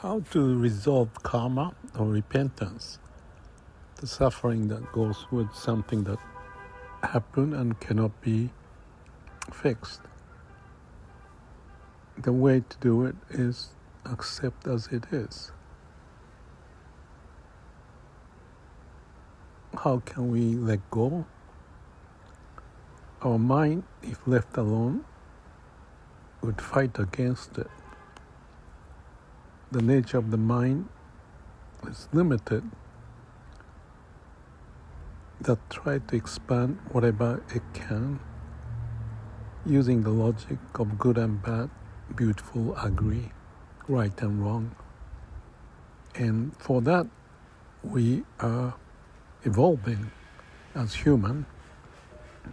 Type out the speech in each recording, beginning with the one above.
How to resolve karma or repentance, the suffering that goes with something that happened and cannot be fixed. The way to do it is accept as it is. How can we let go? Our mind, if left alone, would fight against it. The nature of the mind is limited, that try to expand whatever it can using the logic of good and bad, beautiful, ugly, right and wrong. And for that, we are evolving as human.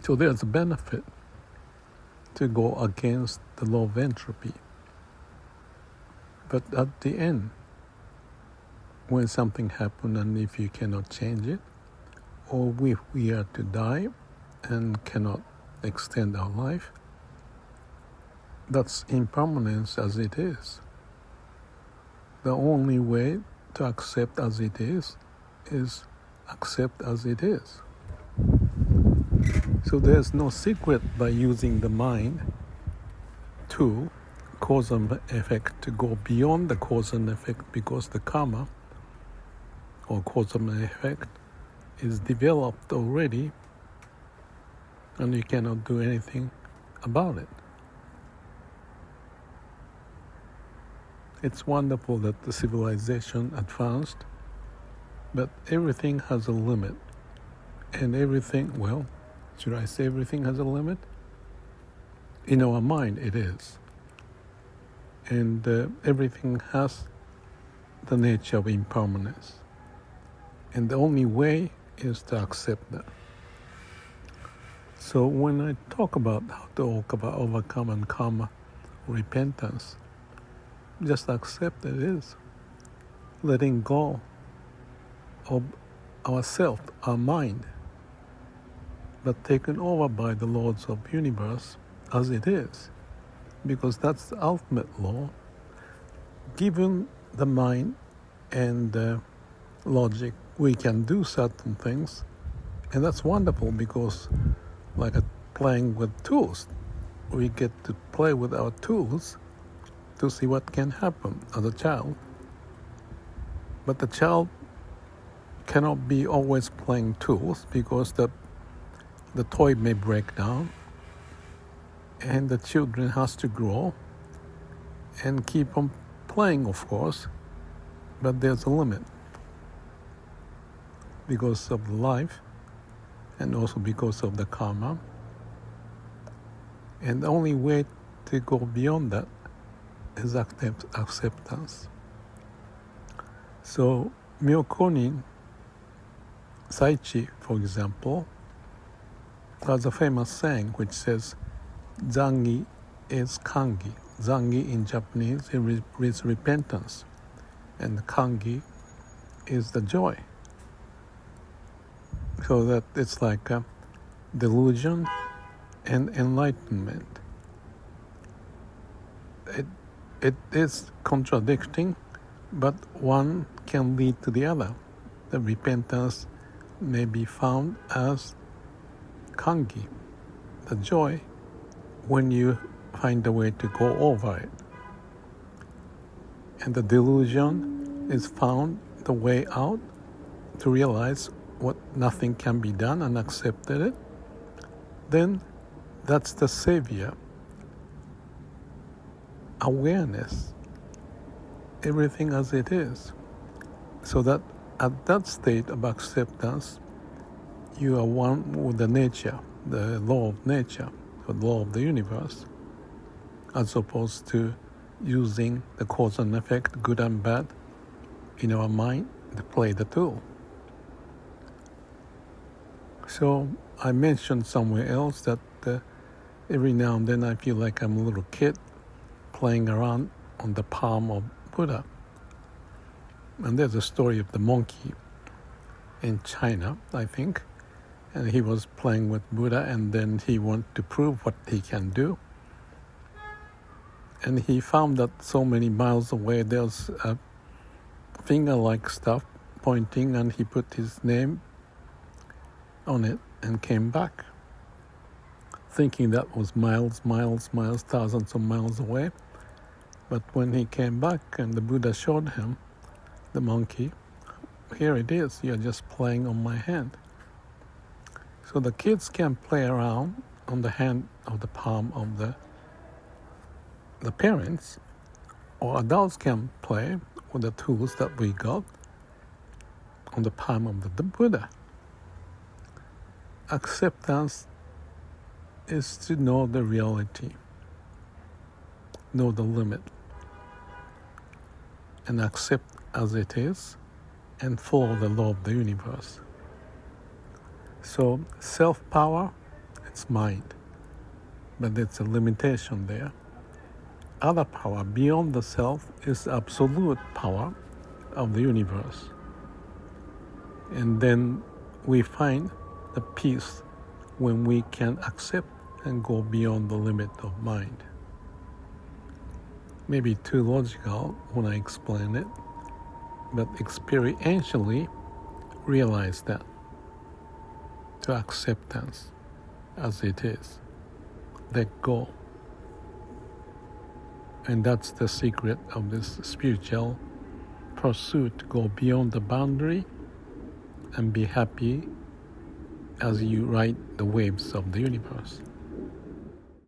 So there's a benefit to go against the law of entropy. But at the end, when something happens and if you cannot change it, or if we are to die and cannot extend our life, that's impermanence as it is. The only way to accept as it is accept as it is. So there's no secret by using the mind to cause and effect, to go beyond the cause and effect, because the karma or cause and effect is developed already and you cannot do anything about it. It's wonderful that the civilization advanced, but everything has a limit. And everything, well, should I say everything has a limit? In our mind it is. And everything has the nature of impermanence. And the only way is to accept that. So when I talk about how to overcome and karma, repentance, just accept it is. Letting go of ourself, our mind, but taken over by the laws of the universe as it is. Because that's the ultimate law. Given the mind and logic, we can do certain things, and that's wonderful because, like playing with tools, we get to play with our tools to see what can happen as a child. But the child cannot be always playing tools because the toy may break down, and the children has to grow and keep on playing, of course, but there's a limit because of life and also because of the karma. And the only way to go beyond that is acceptance. So Myokonin, Saichi, for example, has a famous saying which says, Zangi is kangi. Zangi in Japanese is repentance, and kangi is the joy. So that it's like a delusion and enlightenment. It is contradicting, but one can lead to the other. The repentance may be found as kangi, the joy, when you find a way to go over it. And the delusion is found the way out to realize what nothing can be done and accepted it. Then that's the savior. Awareness, everything as it is. So that at that state of acceptance, you are one with the nature, the law of nature, the law of the universe, as opposed to using the cause and effect, good and bad, in our mind to play the tool. So I mentioned somewhere else that every now and then I feel like I'm a little kid playing around on the palm of Buddha. And there's a story of the monkey in China, I think, and he was playing with Buddha, and then he wanted to prove what he can do. And he found that so many miles away there's a finger-like stuff pointing, and he put his name on it and came back, thinking that was miles, thousands of miles away. But when he came back and the Buddha showed him, the monkey, here it is, you're just playing on my hand. So the kids can play around on the hand of the palm of the parents, or adults can play with the tools that we got on the palm of the Buddha. Acceptance is to know the reality, know the limit, and accept as it is, and follow the law of the universe. So self-power, it's mind, but it's a limitation there. Other power beyond the self is absolute power of the universe. And then we find the peace when we can accept and go beyond the limit of mind. Maybe too logical when I explain it, but experientially realize that, to acceptance as it is, let go. And that's the secret of this spiritual pursuit, to go beyond the boundary and be happy as you ride the waves of the universe.